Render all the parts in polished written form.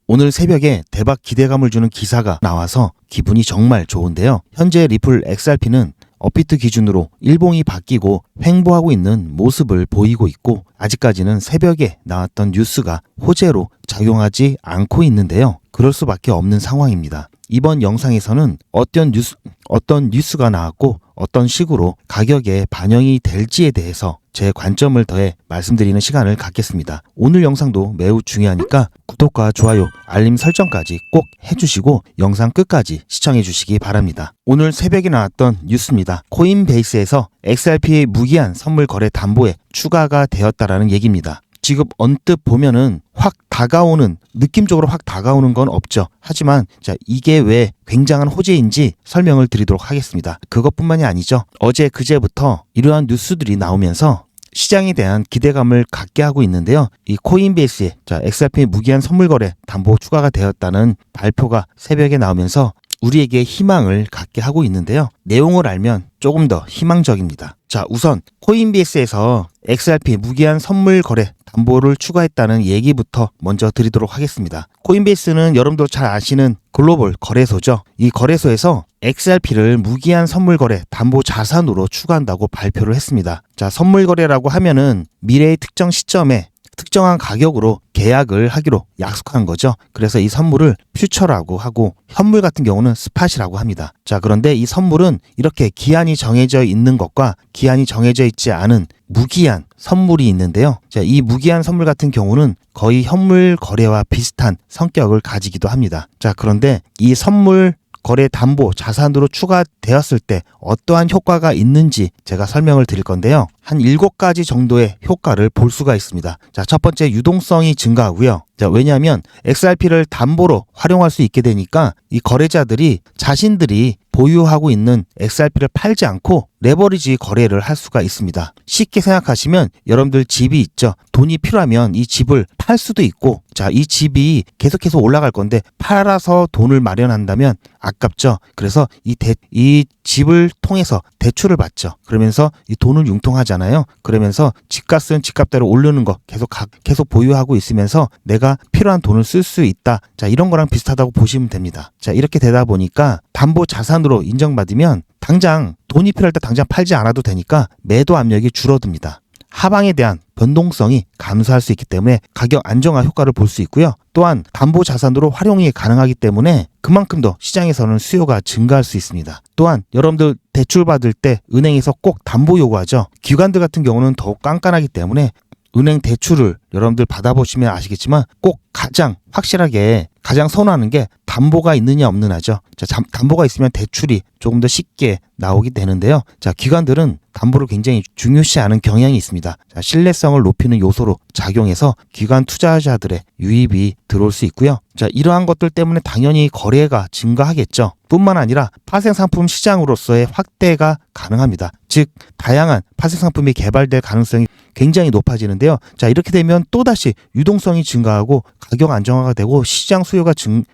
오늘 새벽에 대박 기대감을 주는 기사가 나와서 기분이 정말 좋은데요. 현재 리플 XRP는 업비트 기준으로 일봉이 바뀌고 횡보하고 있는 모습을 보이고 있고, 아직까지는 새벽에 나왔던 뉴스가 호재로 작용하지 않고 있는데요. 그럴 수밖에 없는 상황입니다. 이번 영상에서는 어떤 뉴스가 나왔고 어떤 식으로 가격에 반영이 될지에 대해서 제 관점을 더해 말씀드리는 시간을 갖겠습니다. 오늘 영상도 매우 중요하니까 구독과 좋아요, 알림 설정까지 꼭 해주시고 영상 끝까지 시청해 주시기 바랍니다. 오늘 새벽에 나왔던 뉴스입니다. 코인베이스에서 XRP의 무기한 선물 거래 담보에 추가가 되었다라는 얘기입니다. 지금 언뜻 보면은 느낌적으로 확 다가오는 건 없죠. 하지만 이게 왜 굉장한 호재인지 설명을 드리도록 하겠습니다. 그것뿐만이 아니죠. 어제 그제부터 이러한 뉴스들이 나오면서 시장에 대한 기대감을 갖게 하고 있는데요. 이 코인베이스에 XRP 무기한 선물 거래 담보 추가가 되었다는 발표가 새벽에 나오면서 우리에게 희망을 갖게 하고 있는데요. 내용을 알면 조금 더 희망적입니다. 우선 코인베이스에서 XRP 무기한 선물 거래 담보를 추가했다는 얘기부터 먼저 드리도록 하겠습니다. 코인베이스는 여러분도 잘 아시는 글로벌 거래소죠. 이 거래소에서 XRP를 무기한 선물 거래 담보 자산으로 추가한다고 발표를 했습니다. 선물 거래라고 하면은 미래의 특정 시점에 특정한 가격으로 계약을 하기로 약속한 거죠. 그래서 이 선물을 퓨처라고 하고, 현물 같은 경우는 스팟이라고 합니다. 그런데 이 선물은 이렇게 기한이 정해져 있는 것과 기한이 정해져 있지 않은 무기한 선물이 있는데요. 이 무기한 선물 같은 경우는 거의 현물 거래와 비슷한 성격을 가지기도 합니다. 그런데 이 선물 거래 담보 자산으로 추가되었을 때 어떠한 효과가 있는지 제가 설명을 드릴 건데요. 한 7가지 정도의 효과를 볼 수가 있습니다. 첫 번째, 유동성이 증가하고요. 왜냐하면 XRP를 담보로 활용할 수 있게 되니까 이 거래자들이 자신들이 보유하고 있는 XRP를 팔지 않고 레버리지 거래를 할 수가 있습니다. 쉽게 생각하시면 여러분들 집이 있죠. 돈이 필요하면 이 집을 팔 수도 있고, 이 집이 계속해서 올라갈 건데 팔아서 돈을 마련한다면 아깝죠. 그래서 이 집을 통해서 대출을 받죠. 그러면서 이 돈을 융통하잖아요. 그러면서 집값은 집값대로 오르는 거 계속 보유하고 있으면서 내가 필요한 돈을 쓸 수 있다. 이런 거랑 비슷하다고 보시면 됩니다. 이렇게 되다 보니까 담보 자산으로 인정받으면 당장 돈이 필요할 때 당장 팔지 않아도 되니까 매도 압력이 줄어듭니다. 하방에 대한 변동성이 감소할 수 있기 때문에 가격 안정화 효과를 볼 수 있고요. 또한 담보 자산으로 활용이 가능하기 때문에 그만큼 더 시장에서는 수요가 증가할 수 있습니다. 또한 여러분들 대출 받을 때 은행에서 꼭 담보 요구하죠. 기관들 같은 경우는 더욱 깐깐하기 때문에 은행 대출을 여러분들 받아보시면 아시겠지만 꼭 가장 확실하게 가장 선호하는 게 담보가 있느냐 없느냐죠. 담보가 있으면 대출이 조금 더 쉽게 나오게 되는데요. 기관들은 담보를 굉장히 중요시하는 경향이 있습니다. 신뢰성을 높이는 요소로 작용해서 기관 투자자들의 유입이 들어올 수 있고요. 이러한 것들 때문에 당연히 거래가 증가하겠죠. 뿐만 아니라 파생상품 시장으로서의 확대가 가능합니다. 즉 다양한 파생상품이 개발될 가능성이 굉장히 높아지는데요. 이렇게 되면 또다시 유동성이 증가하고 가격 안정화가 되고 시장 수요가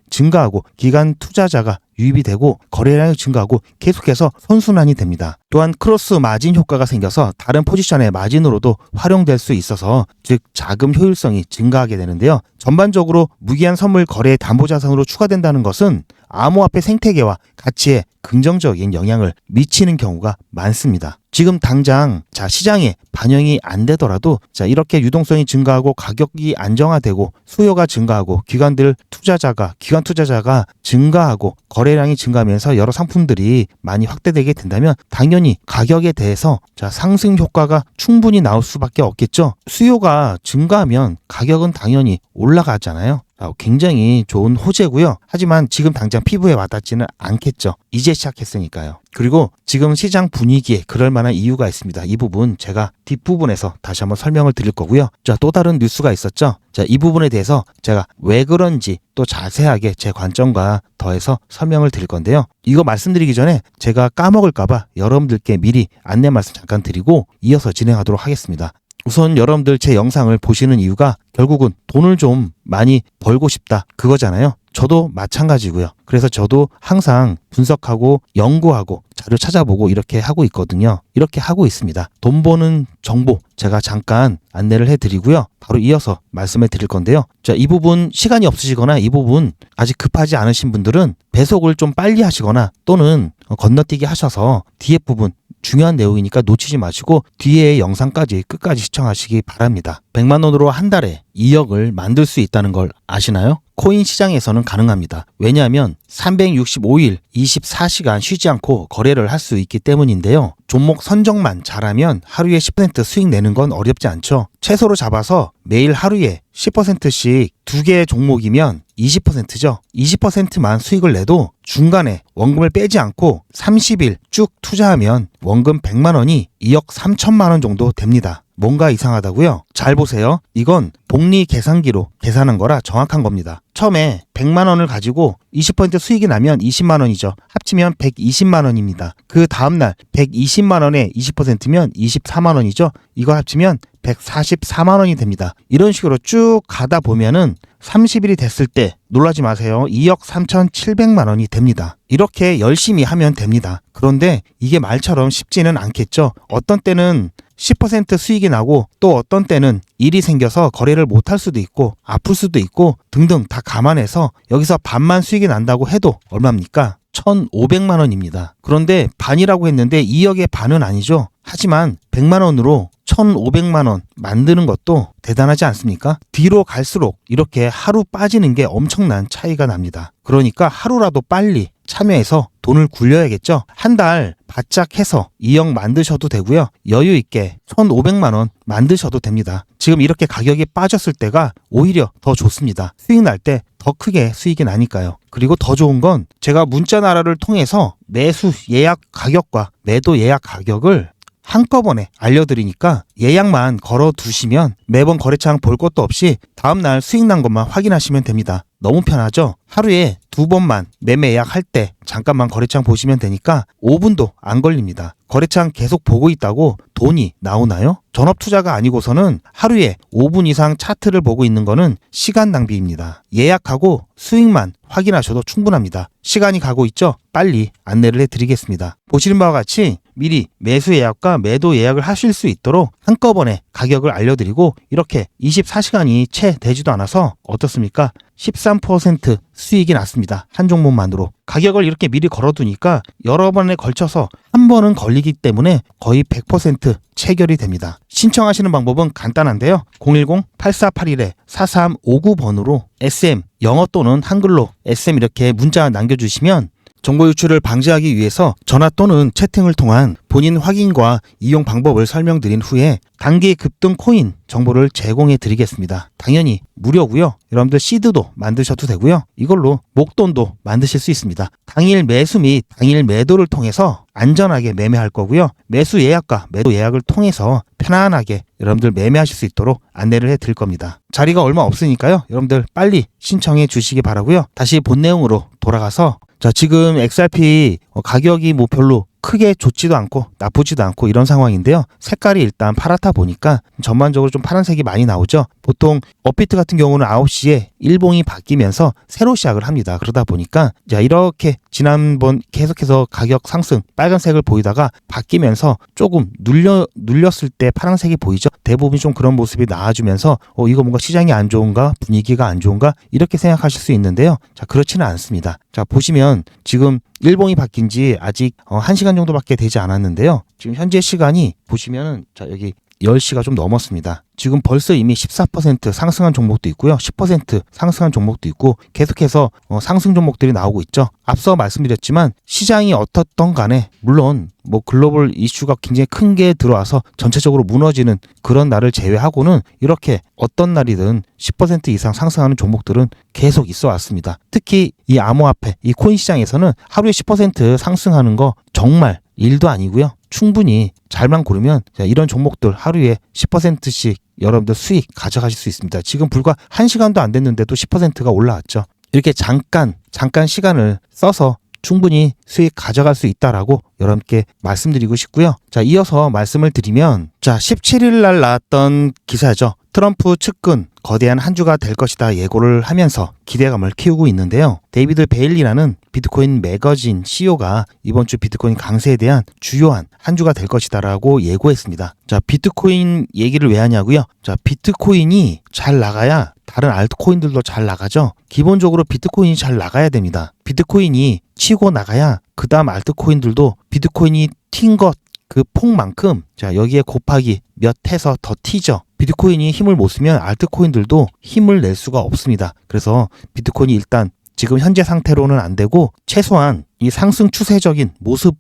증가하고 기관 투자자가 유입이 되고 거래량이 증가하고 계속해서 선순환이 됩니다. 또한 크로스 마진 효과가 생겨서 다른 포지션의 마진으로도 활용될 수 있어서 즉 자금 효율성이 증가하게 되는데요. 전반적으로 무기한 선물 거래 담보자산으로 추가된다는 것은 암호화폐 생태계와 가치에 긍정적인 영향을 미치는 경우가 많습니다. 지금 당장 시장에 반영이 안 되더라도 이렇게 유동성이 증가하고 가격이 안정화되고 수요가 증가하고 기관 투자자가 증가하고 거래량이 증가하면서 여러 상품들이 많이 확대되게 된다면 당연히 가격에 대해서 상승 효과가 충분히 나올 수밖에 없겠죠. 수요가 증가하면 가격은 당연히 올라가잖아요. 굉장히 좋은 호재고요. 하지만 지금 당장 피부에 와닿지는 않겠죠. 이제 시작했으니까요. 그리고 지금 시장 분위기에 그럴 만한 이유가 있습니다. 이 부분 제가 뒷부분에서 다시 한번 설명을 드릴 거고요. 또 다른 뉴스가 있었죠. 이 부분에 대해서 제가 왜 그런지 또 자세하게 제 관점과 더해서 설명을 드릴 건데요. 이거 말씀드리기 전에 제가 까먹을까봐 여러분들께 미리 안내 말씀 잠깐 드리고 이어서 진행하도록 하겠습니다. 우선 여러분들 제 영상을 보시는 이유가 결국은 돈을 좀 많이 벌고 싶다 그거잖아요. 저도 마찬가지고요. 그래서 저도 항상 분석하고 연구하고 자료 찾아보고 이렇게 하고 있거든요. 이렇게 하고 있습니다. 돈 버는 정보 제가 잠깐 안내를 해드리고요. 바로 이어서 말씀해 드릴 건데요. 자, 이 부분 시간이 없으시거나 이 부분 아직 급하지 않으신 분들은 배속을 좀 빨리 하시거나 또는 건너뛰기 하셔서 뒤에 부분 중요한 내용이니까 놓치지 마시고 뒤에 영상까지 끝까지 시청하시기 바랍니다. 100만 원으로 한 달에 2억을 만들 수 있다는 걸 아시나요? 코인 시장에서는 가능합니다. 왜냐하면 365일 24시간 쉬지 않고 거래를 할 수 있기 때문인데요. 종목 선정만 잘하면 하루에 10% 수익 내는 건 어렵지 않죠. 최소로 잡아서 매일 하루에 10%씩 2개의 종목이면 20%죠. 20%만 수익을 내도 중간에 원금을 빼지 않고 30일 쭉 투자하면 원금 100만 원이 2억 3천만 원 정도 됩니다. 뭔가 이상하다고요? 잘 보세요. 이건 복리 계산기로 계산한 거라 정확한 겁니다. 처음에 100만 원을 가지고 20% 수익이 나면 20만 원이죠. 합치면 120만 원입니다. 그 다음날 120만 원에 20%면 24만 원이죠. 이거 합치면 144만 원이 됩니다. 이런 식으로 쭉 가다 보면은 30일이 됐을 때 놀라지 마세요. 2억 3,700만 원이 됩니다. 이렇게 열심히 하면 됩니다. 그런데 이게 말처럼 쉽지는 않겠죠. 어떤 때는 10% 수익이 나고 또 어떤 때는 일이 생겨서 거래를 못할 수도 있고 아플 수도 있고 등등 다 감안해서 여기서 반만 수익이 난다고 해도 얼마입니까? 1,500만 원입니다. 그런데 반이라고 했는데 2억의 반은 아니죠. 하지만 100만 원으로 1,500만 원 만드는 것도 대단하지 않습니까? 뒤로 갈수록 이렇게 하루 빠지는 게 엄청난 차이가 납니다. 그러니까 하루라도 빨리 참여해서 돈을 굴려야겠죠. 한 달 바짝 해서 2억 만드셔도 되고요. 여유 있게 1,500만 원 만드셔도 됩니다. 지금 이렇게 가격이 빠졌을 때가 오히려 더 좋습니다. 수익 날 때 더 크게 수익이 나니까요. 그리고 더 좋은 건 제가 문자나라를 통해서 매수 예약 가격과 매도 예약 가격을 한꺼번에 알려드리니까 예약만 걸어두시면 매번 거래창 볼 것도 없이 다음날 수익 난 것만 확인하시면 됩니다. 너무 편하죠? 하루에 2번만 매매 예약할 때 잠깐만 거래창 보시면 되니까 5분도 안 걸립니다. 거래창 계속 보고 있다고 돈이 나오나요? 전업투자가 아니고서는 하루에 5분 이상 차트를 보고 있는 거는 시간 낭비입니다. 예약하고 수익만 확인하셔도 충분합니다. 시간이 가고 있죠? 빨리 안내를 해드리겠습니다. 보시는 바와 같이 미리 매수 예약과 매도 예약을 하실 수 있도록 한꺼번에 가격을 알려드리고 이렇게 24시간이 채 되지도 않아서 어떻습니까? 13% 수익이 났습니다. 한 종목만으로. 가격을 이렇게 미리 걸어두니까 여러 번에 걸쳐서 한 번은 걸리기 때문에 거의 100% 체결이 됩니다. 신청하시는 방법은 간단한데요. 010-8481-4359번으로 SM 영어 또는 한글로 SM 이렇게 문자 남겨주시면 정보 유출을 방지하기 위해서 전화 또는 채팅을 통한 본인 확인과 이용 방법을 설명드린 후에 단기 급등 코인 정보를 제공해 드리겠습니다. 당연히 무료고요. 여러분들 시드도 만드셔도 되고요. 이걸로 목돈도 만드실 수 있습니다. 당일 매수 및 당일 매도를 통해서 안전하게 매매할 거고요. 매수 예약과 매도 예약을 통해서 편안하게 여러분들 매매하실 수 있도록 안내를 해 드릴 겁니다. 자리가 얼마 없으니까요. 여러분들 빨리 신청해 주시기 바라고요. 다시 본 내용으로 돌아가서 자, 지금 XRP 가격이 뭐 별로 크게 좋지도 않고 나쁘지도 않고 이런 상황인데요. 색깔이 일단 파랗다 보니까 전반적으로 좀 파란색이 많이 나오죠. 보통 업비트 같은 경우는 9시에 일봉이 바뀌면서 새로 시작을 합니다. 그러다 보니까 자, 이렇게 지난번 계속해서 가격 상승 빨간색을 보이다가 바뀌면서 조금 눌렸을 때 파란색이 보이죠. 대부분 좀 그런 모습이 나와주면서 이거 뭔가 시장이 안 좋은가 분위기가 안 좋은가 이렇게 생각하실 수 있는데요. 자, 그렇지는 않습니다. 자, 보시면 지금 일봉이 바뀐 지 아직 1시간 정도밖에 되지 않았는데요. 지금 현재 시간이 보시면은 자, 여기 10시가 좀 넘었습니다. 지금 벌써 이미 14% 상승한 종목도 있고요. 10% 상승한 종목도 있고 계속해서 상승 종목들이 나오고 있죠. 앞서 말씀드렸지만 시장이 어떻든 간에 물론 뭐 글로벌 이슈가 굉장히 큰 게 들어와서 전체적으로 무너지는 그런 날을 제외하고는 이렇게 어떤 날이든 10% 이상 상승하는 종목들은 계속 있어 왔습니다. 특히 이 암호화폐, 이 코인 시장에서는 하루에 10% 상승하는 거 정말 일도 아니고요. 충분히 잘만 고르면 이런 종목들 하루에 10%씩 여러분들 수익 가져가실 수 있습니다. 지금 불과 1시간도 안 됐는데도 10%가 올라왔죠. 이렇게 잠깐 시간을 써서 충분히 수익 가져갈 수 있다라고 여러분께 말씀드리고 싶고요. 자, 이어서 말씀을 드리면, 자, 17일 날 나왔던 기사죠. 트럼프 측근 거대한 한 주가 될 것이다 예고를 하면서 기대감을 키우고 있는데요. 데이비드 베일리라는 비트코인 매거진 CEO가 이번 주 비트코인 강세에 대한 주요한 한 주가 될 것이다라고 예고했습니다. 자, 비트코인 얘기를 왜 하냐고요? 자, 비트코인이 잘 나가야 다른 알트코인들도 잘 나가죠. 기본적으로 비트코인이 잘 나가야 됩니다. 비트코인이 치고 나가야 그 다음 알트코인들도 비트코인이 튄 것 그 폭만큼, 자, 여기에 곱하기 몇 해서 더 튀죠. 비트코인이 힘을 못 쓰면 알트코인들도 힘을 낼 수가 없습니다. 그래서 비트코인이 일단 지금 현재 상태로는 안 되고 최소한 이 상승 추세적인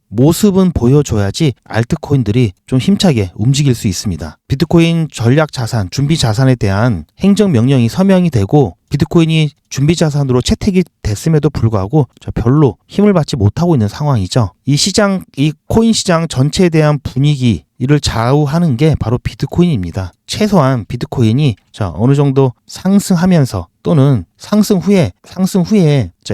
모습은 보여줘야지 알트코인들이 좀 힘차게 움직일 수 있습니다. 비트코인 전략 자산, 준비 자산에 대한 행정명령이 서명이 되고 비트코인이 준비 자산으로 채택이 됐음에도 불구하고 별로 힘을 받지 못하고 있는 상황이죠. 이 코인 시장 전체에 대한 분위기를 좌우하는 게 바로 비트코인입니다. 최소한 비트코인이 어느 정도 상승하면서 또는 상승 후에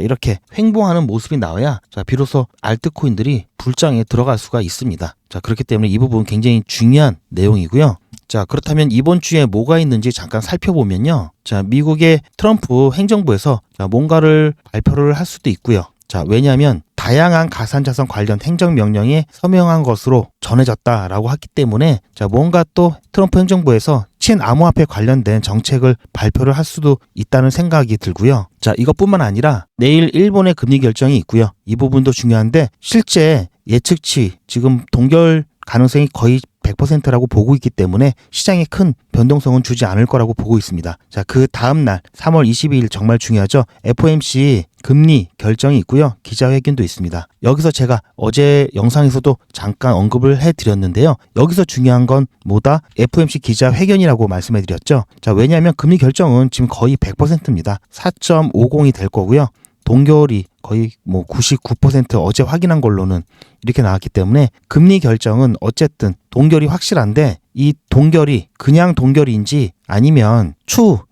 이렇게 횡보하는 모습이 나와야 비로소 알트코인들이 불장에 들어갈 수가 있습니다. 그렇기 때문에 이 부분 굉장히 중요한 내용이고요. 자, 그렇다면 이번 주에 뭐가 있는지 잠깐 살펴보면요. 자, 미국의 트럼프 행정부에서 뭔가를 발표를 할 수도 있고요. 자, 왜냐하면 다양한 가상자산 관련 행정명령에 서명한 것으로 전해졌다라고 했기 때문에 뭔가 또 트럼프 행정부에서 친암호화폐 관련된 정책을 발표를 할 수도 있다는 생각이 들고요. 자, 이것뿐만 아니라 내일 일본의 금리 결정이 있고요. 이 부분도 중요한데 실제 예측치 지금 동결 가능성이 거의 100%라고 보고 있기 때문에 시장에 큰 변동성은 주지 않을 거라고 보고 있습니다. 자, 그 다음 날 3월 22일 정말 중요하죠. FOMC 금리 결정이 있고요. 기자회견도 있습니다. 여기서 제가 어제 영상에서도 잠깐 언급을 해드렸는데요. 여기서 중요한 건 뭐다? FOMC 기자회견이라고 말씀해 드렸죠. 자, 왜냐하면 금리 결정은 지금 거의 100%입니다. 4.50이 될 거고요. 동결이 거의 99% 어제 확인한 걸로는 이렇게 나왔기 때문에 금리 결정은 어쨌든 동결이 확실한데 이 동결이 그냥 동결인지 아니면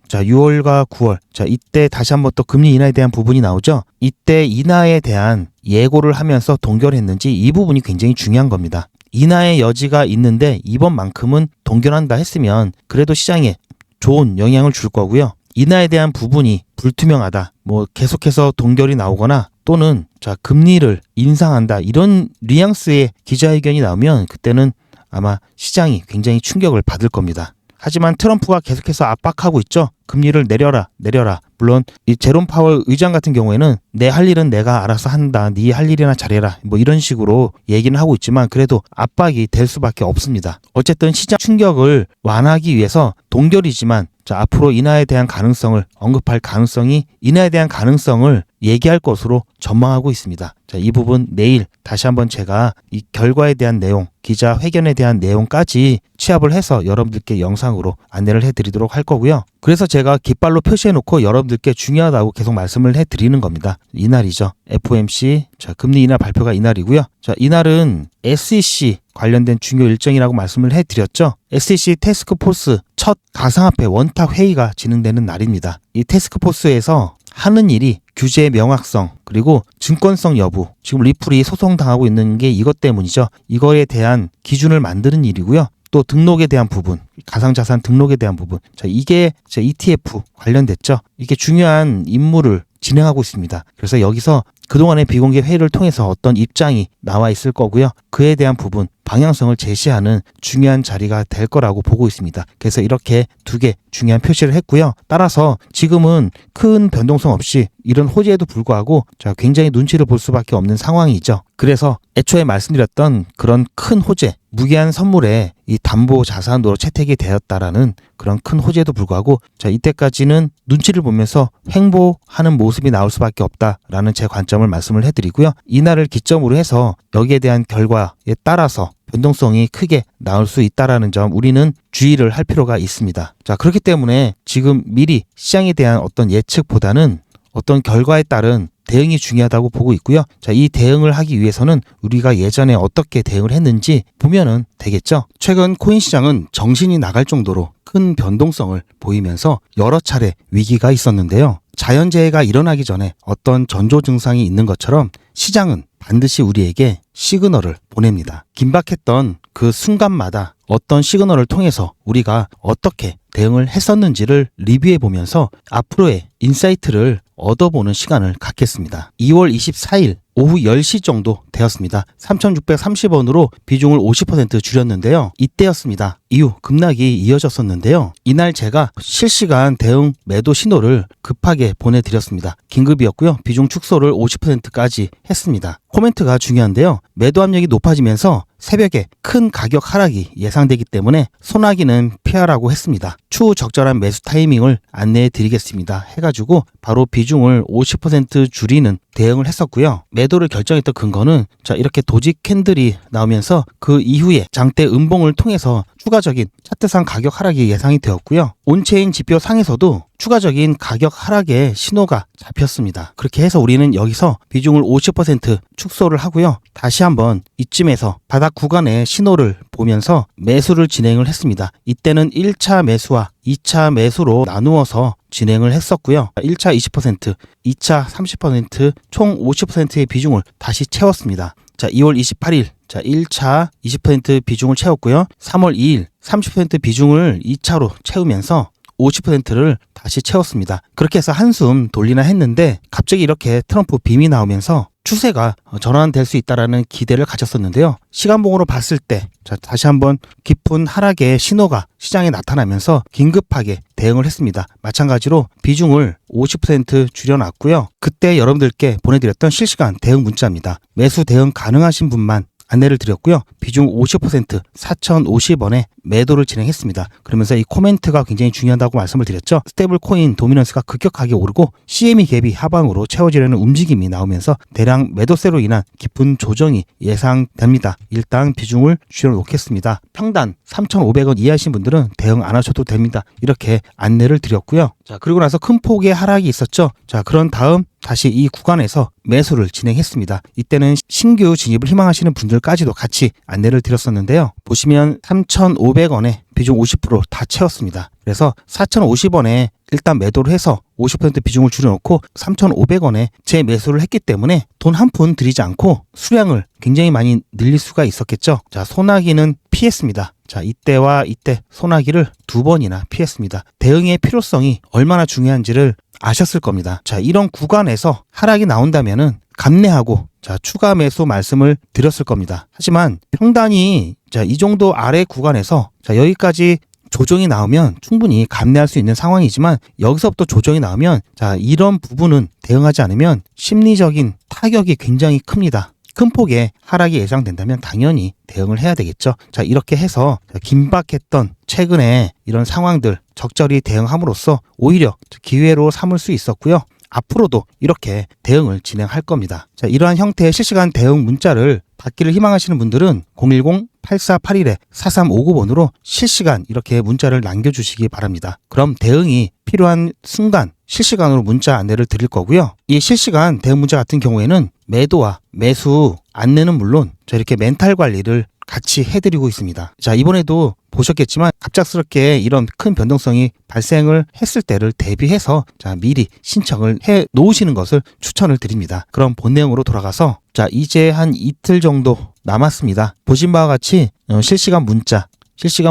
6월과 9월 이때 다시 한번 또 금리 인하에 대한 부분이 나오죠. 이때 인하에 대한 예고를 하면서 동결했는지 이 부분이 굉장히 중요한 겁니다. 인하의 여지가 있는데 이번만큼은 동결한다 했으면 그래도 시장에 좋은 영향을 줄 거고요. 인하에 대한 부분이 불투명하다. 계속해서 동결이 나오거나 또는 금리를 인상한다. 이런 뉘앙스의 기자회견이 나오면 그때는 아마 시장이 굉장히 충격을 받을 겁니다. 하지만 트럼프가 계속해서 압박하고 있죠. 금리를 내려라. 물론 이 제롬 파월 의장 같은 경우에는 내 할 일은 내가 알아서 한다. 네 할 일이나 잘해라. 이런 식으로 얘기는 하고 있지만 그래도 압박이 될 수밖에 없습니다. 어쨌든 시장 충격을 완화하기 위해서 동결이지만 앞으로 인하에 대한 가능성을 언급할 가능성이 인하에 대한 가능성을 얘기할 것으로 전망하고 있습니다. 자, 이 부분 내일 다시 한번 제가 이 결과에 대한 내용, 기자회견에 대한 내용까지 취합을 해서 여러분들께 영상으로 안내를 해드리도록 할 거고요. 그래서 제가 깃발로 표시해놓고 여러분들께 중요하다고 계속 말씀을 해드리는 겁니다. 이날이죠. FOMC 금리 인하 발표가 이날이고요. 자, 이날은 SEC 관련된 중요 일정이라고 말씀을 해드렸죠. SEC 태스크포스 첫 가상화폐 원탁 회의가 진행되는 날입니다. 이 태스크포스에서 하는 일이 규제의 명확성 그리고 증권성 여부, 지금 리플이 소송당하고 있는 게 이것 때문이죠. 이거에 대한 기준을 만드는 일이고요. 또 등록에 대한 부분, 가상자산 등록에 대한 부분, 이게 ETF 관련됐죠. 이게 중요한 임무를 진행하고 있습니다. 그래서 여기서 그동안의 비공개 회의를 통해서 어떤 입장이 나와 있을 거고요. 그에 대한 부분, 방향성을 제시하는 중요한 자리가 될 거라고 보고 있습니다. 그래서 이렇게 두 개 중요한 표시를 했고요. 따라서 지금은 큰 변동성 없이 이런 호재에도 불구하고 굉장히 눈치를 볼 수밖에 없는 상황이죠. 그래서 애초에 말씀드렸던 그런 큰 호재, 무기한 선물에 이 담보 자산으로 채택이 되었다라는 그런 큰 호재에도 불구하고 이때까지는 눈치를 보면서 횡보하는 모습이 나올 수밖에 없다라는 제 관점을 말씀을 해드리고요. 이날을 기점으로 해서 여기에 대한 결과에 따라서 변동성이 크게 나올 수 있다라는 점 우리는 주의를 할 필요가 있습니다. 자, 그렇기 때문에 지금 미리 시장에 대한 어떤 예측보다는 어떤 결과에 따른 대응이 중요하다고 보고 있고요. 자, 이 대응을 하기 위해서는 우리가 예전에 어떻게 대응을 했는지 보면은 되겠죠. 최근 코인 시장은 정신이 나갈 정도로 큰 변동성을 보이면서 여러 차례 위기가 있었는데요. 자연재해가 일어나기 전에 어떤 전조 증상이 있는 것처럼 시장은 반드시 우리에게 시그널을 보냅니다. 긴박했던 그 순간마다 어떤 시그널을 통해서 우리가 어떻게 대응을 했었는지를 리뷰해 보면서 앞으로의 인사이트를 얻어보는 시간을 갖겠습니다. 2월 24일 오후 10시 정도 되었습니다. 3,630원으로 비중을 50% 줄였는데요. 이때였습니다. 이후 급락이 이어졌었는데요. 이날 제가 실시간 대응 매도 신호를 급하게 보내드렸습니다. 긴급이었고요. 비중 축소를 50%까지 했습니다. 코멘트가 중요한데요. 매도 압력이 높아지면서 새벽에 큰 가격 하락이 예상되기 때문에 소나기는 피하라고 했습니다. 추후 적절한 매수 타이밍을 안내해 드리겠습니다. 해가지고 바로 비중을 50% 줄이는 대응을 했었고요. 매도를 결정했던 근거는 이렇게 도지 캔들이 나오면서 그 이후에 장대 음봉을 통해서 추가적인 차트상 가격 하락이 예상이 되었고요. 온체인 지표 상에서도 추가적인 가격 하락의 신호가 잡혔습니다. 그렇게 해서 우리는 여기서 비중을 50% 축소를 하고요. 다시 한번 이쯤에서 바닥 구간의 신호를 보면서 매수를 진행을 했습니다. 이때는 1차 매수와 2차 매수로 나누어서 진행을 했었고요. 1차 20%, 2차 30%, 총 50%의 비중을 다시 채웠습니다. 2월 28일 1차 20% 비중을 채웠고요. 3월 2일 30% 비중을 2차로 채우면서 50%를 다시 채웠습니다. 그렇게 해서 한숨 돌리나 했는데 갑자기 이렇게 트럼프 빔이 나오면서 추세가 전환될 수 있다라는 기대를 가졌었는데요. 시간봉으로 봤을 때 다시 한번 깊은 하락의 신호가 시장에 나타나면서 긴급하게 대응을 했습니다. 마찬가지로 비중을 50% 줄여놨고요. 그때 여러분들께 보내드렸던 실시간 대응 문자입니다. 매수 대응 가능하신 분만 안내를 드렸고요. 비중 50% 4,050원에 매도를 진행했습니다. 그러면서 이 코멘트가 굉장히 중요하다고 말씀을 드렸죠. 스테이블 코인 도미넌스가 급격하게 오르고 CME 갭이 하방으로 채워지려는 움직임이 나오면서 대량 매도세로 인한 깊은 조정이 예상됩니다. 일단 비중을 줄여놓겠습니다. 평단 3,500원 이하이신 분들은 대응 안 하셔도 됩니다. 이렇게 안내를 드렸고요. 그리고 나서 큰 폭의 하락이 있었죠. 그런 다음 다시 이 구간에서 매수를 진행했습니다. 이때는 신규 진입을 희망하시는 분들까지도 같이 안내를 드렸었는데요. 보시면 3,500원에 비중 50% 다 채웠습니다. 그래서 4,050원에 일단 매도를 해서 50% 비중을 줄여놓고 3,500원에 재매수를 했기 때문에 돈 한 푼 들이지 않고 수량을 굉장히 많이 늘릴 수가 있었겠죠. 소나기는 피했습니다. 이때와 이때 소나기를 2번이나 피했습니다. 대응의 필요성이 얼마나 중요한지를 아셨을 겁니다. 이런 구간에서 하락이 나온다면은 감내하고 추가 매수 말씀을 드렸을 겁니다. 하지만 평단이 이 정도 아래 구간에서 여기까지 조정이 나오면 충분히 감내할 수 있는 상황이지만 여기서부터 조정이 나오면 이런 부분은 대응하지 않으면 심리적인 타격이 굉장히 큽니다. 큰 폭의 하락이 예상된다면 당연히 대응을 해야 되겠죠. 이렇게 해서 긴박했던 최근에 이런 상황들 적절히 대응함으로써 오히려 기회로 삼을 수 있었고요. 앞으로도 이렇게 대응을 진행할 겁니다. 이러한 형태의 실시간 대응 문자를 받기를 희망하시는 분들은 010-8481-4359번으로 실시간 이렇게 문자를 남겨주시기 바랍니다. 그럼 대응이 필요한 순간 실시간으로 문자 안내를 드릴 거고요. 이 실시간 대응 문자 같은 경우에는 매도와 매수 안내는 물론 이렇게 멘탈 관리를 같이 해드리고 있습니다. 이번에도 보셨겠지만 갑작스럽게 이런 큰 변동성이 발생을 했을 때를 대비해서 미리 신청을 해 놓으시는 것을 추천을 드립니다. 그럼 본 내용으로 돌아가서 이제 한 이틀 정도 남았습니다. 보신 바와 같이 실시간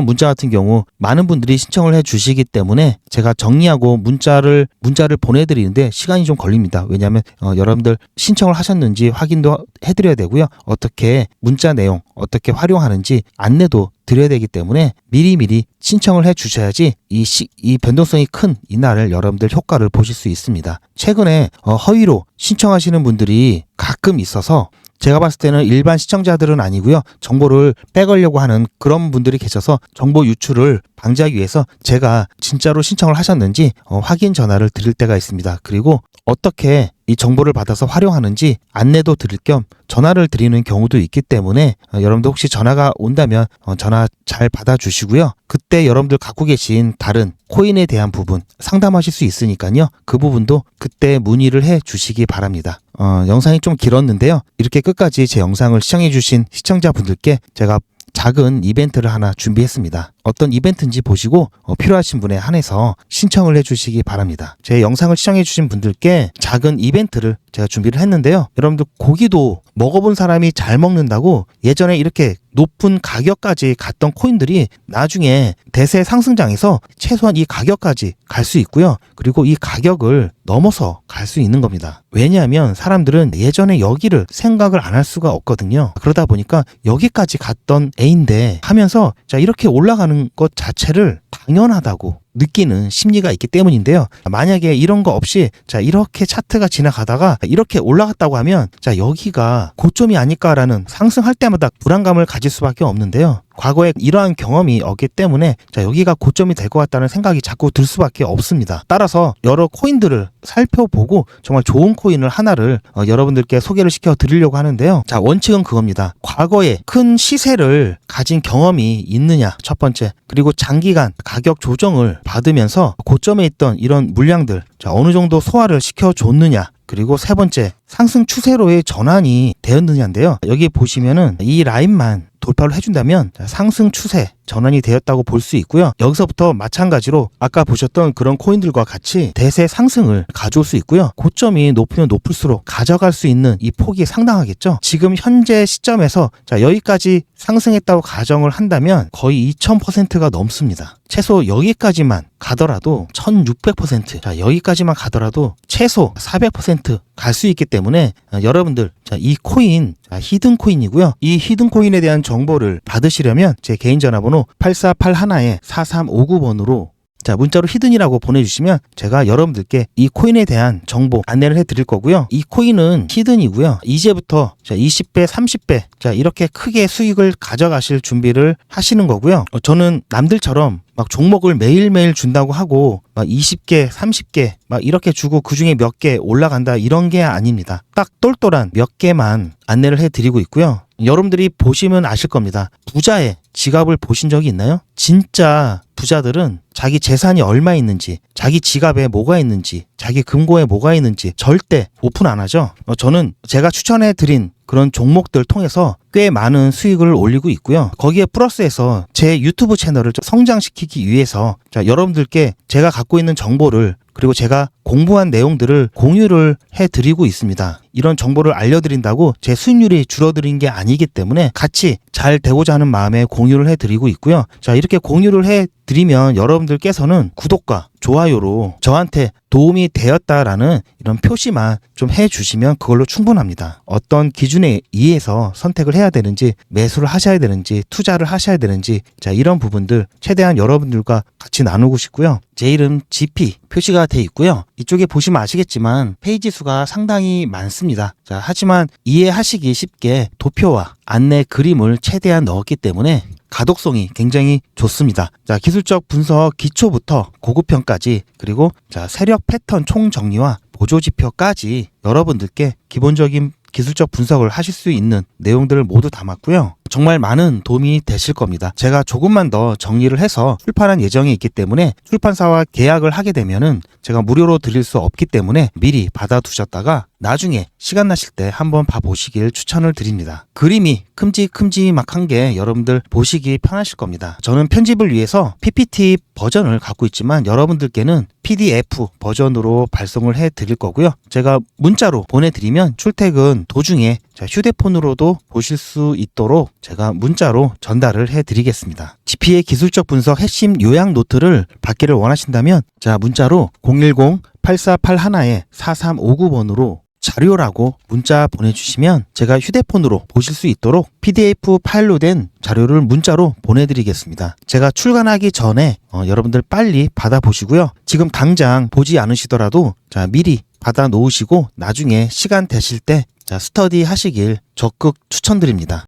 문자 같은 경우 많은 분들이 신청을 해 주시기 때문에 제가 정리하고 문자를 보내드리는데 시간이 좀 걸립니다. 왜냐하면 여러분들 신청을 하셨는지 확인도 해드려야 되고요. 어떻게 문자 내용 어떻게 활용하는지 안내도 드려야 되기 때문에 미리미리 신청을 해 주셔야지 이 변동성이 큰 이날을 여러분들 효과를 보실 수 있습니다. 최근에 허위로 신청하시는 분들이 가끔 있어서 제가 봤을 때는 일반 시청자들은 아니고요. 정보를 빼가려고 하는 그런 분들이 계셔서 정보 유출을 방지하기 위해서 제가 진짜로 신청을 하셨는지 확인 전화를 드릴 때가 있습니다. 그리고 어떻게 이 정보를 받아서 활용하는지 안내도 드릴 겸 전화를 드리는 경우도 있기 때문에 여러분들 혹시 전화가 온다면 전화 잘 받아주시고요. 그때 여러분들 갖고 계신 다른 코인에 대한 부분 상담하실 수 있으니까요. 그 부분도 그때 문의를 해 주시기 바랍니다. 영상이 좀 길었는데요. 이렇게 끝까지 제 영상을 시청해 주신 시청자분들께 제가 작은 이벤트를 하나 준비했습니다. 어떤 이벤트인지 보시고 필요하신 분에 한해서 신청을 해주시기 바랍니다. 제 영상을 시청해주신 분들께 작은 이벤트를 제가 준비를 했는데요. 여러분들 고기도 먹어본 사람이 잘 먹는다고 예전에 이렇게 높은 가격까지 갔던 코인들이 나중에 대세 상승장에서 최소한 이 가격까지 갈 수 있고요. 그리고 이 가격을 넘어서 갈 수 있는 겁니다. 왜냐하면 사람들은 예전에 여기를 생각을 안 할 수가 없거든요. 그러다 보니까 여기까지 갔던 A인데 하면서 자 이렇게 올라가는 것 자체를 당연하다고 느끼는 심리가 있기 때문인데요. 만약에 이런 거 없이 자 이렇게 차트가 지나가다가 이렇게 올라갔다고 하면 자 여기가 고점이 아닐까라는 상승할 때마다 불안감을 가질 수밖에 없는데요. 과거에 이러한 경험이 없기 때문에 자 여기가 고점이 될 것 같다는 생각이 자꾸 들 수밖에 없습니다. 따라서 여러 코인들을 살펴보고 정말 좋은 코인을 하나를 여러분들께 소개를 시켜 드리려고 하는데요. 자 원칙은 그겁니다. 과거에 큰 시세를 가진 경험이 있느냐 첫 번째, 그리고 장기간 가격 조정을 받으면서 고점에 있던 이런 물량들 자 어느 정도 소화를 시켜줬느냐, 그리고 세 번째, 상승 추세로의 전환이 되었느냐인데요. 여기 보시면은 이 라인만 돌파를 해준다면 상승 추세 전환이 되었다고 볼 수 있고요. 여기서부터 마찬가지로 아까 보셨던 그런 코인들과 같이 대세 상승을 가져올 수 있고요. 고점이 높으면 높을수록 가져갈 수 있는 이 폭이 상당하겠죠. 지금 현재 시점에서 자 여기까지 상승했다고 가정을 한다면 거의 2000%가 넘습니다. 최소 여기까지만 가더라도 1600%, 자 여기까지만 가더라도 최소 400% 갈 수 있기 때문에 여러분들 자 이 코인 히든 코인이고요. 이 히든 코인에 대한 정보를 받으시려면 제 개인 전화번호 8481-4359번으로 자 문자로 히든이라고 보내주시면 제가 여러분들께 이 코인에 대한 정보 안내를 해드릴 거고요. 이 코인은 히든이고요. 이제부터 자 20배, 30배 자 이렇게 크게 수익을 가져가실 준비를 하시는 거고요. 저는 남들처럼 막 종목을 매일매일 준다고 하고 막 20개, 30개 막 이렇게 주고 그중에 몇 개 올라간다 이런 게 아닙니다. 딱 똘똘한 몇 개만 안내를 해드리고 있고요. 여러분들이 보시면 아실 겁니다. 부자의 지갑을 보신 적이 있나요? 진짜 부자들은 자기 재산이 얼마 있는지, 자기 지갑에 뭐가 있는지, 자기 금고에 뭐가 있는지 절대 오픈 안 하죠. 저는 제가 추천해드린 그런 종목들 통해서 꽤 많은 수익을 올리고 있고요. 거기에 플러스해서 제 유튜브 채널을 좀 성장시키기 위해서 자 여러분들께 제가 갖고 있는 정보를 그리고 제가 공부한 내용들을 공유를 해드리고 있습니다. 이런 정보를 알려드린다고 제 수익률이 줄어드는 게 아니기 때문에 같이 잘 되고자 하는 마음에 공유를 해드리고 있고요. 자 이렇게 공유를 해드리면 여러분들께서는 구독과 좋아요로 저한테 도움이 되었다라는 이런 표시만 좀 해주시면 그걸로 충분합니다. 어떤 기준에 의해서 선택을 해야 되는지, 매수를 하셔야 되는지, 투자를 하셔야 되는지 자 이런 부분들 최대한 여러분들과 같이 나누고 싶고요. 제 이름 GP 표시가 돼 있고요. 이쪽에 보시면 아시겠지만 페이지 수가 상당히 많습니다. 자 하지만 이해하시기 쉽게 도표와 안내 그림을 최대한 넣었기 때문에 가독성이 굉장히 좋습니다. 자 기술적 분석 기초부터 고급형까지 그리고 자 세력 패턴 총정리와 보조지표까지 여러분들께 기본적인 기술적 분석을 하실 수 있는 내용들을 모두 담았고요. 정말 많은 도움이 되실 겁니다. 제가 조금만 더 정리를 해서 출판할 예정이 있기 때문에 출판사와 계약을 하게 되면은 제가 무료로 드릴 수 없기 때문에 미리 받아두셨다가 나중에 시간 나실 때 한번 봐보시길 추천을 드립니다. 그림이 큼직큼직한 게 여러분들 보시기 편하실 겁니다. 저는 편집을 위해서 PPT 버전을 갖고 있지만 여러분들께는 PDF 버전으로 발송을 해 드릴 거고요. 제가 문자로 보내드리면 출퇴근 도중에 휴대폰으로도 보실 수 있도록 제가 문자로 전달을 해드리겠습니다. GP의 기술적 분석 핵심 요약 노트를 받기를 원하신다면 자 문자로 010-8481-4359번으로 자료라고 문자 보내주시면 제가 휴대폰으로 보실 수 있도록 PDF 파일로 된 자료를 문자로 보내드리겠습니다. 제가 출간하기 전에 여러분들 빨리 받아보시고요. 지금 당장 보지 않으시더라도 자 미리 받아 놓으시고 나중에 시간 되실 때 자 스터디 하시길 적극 추천드립니다.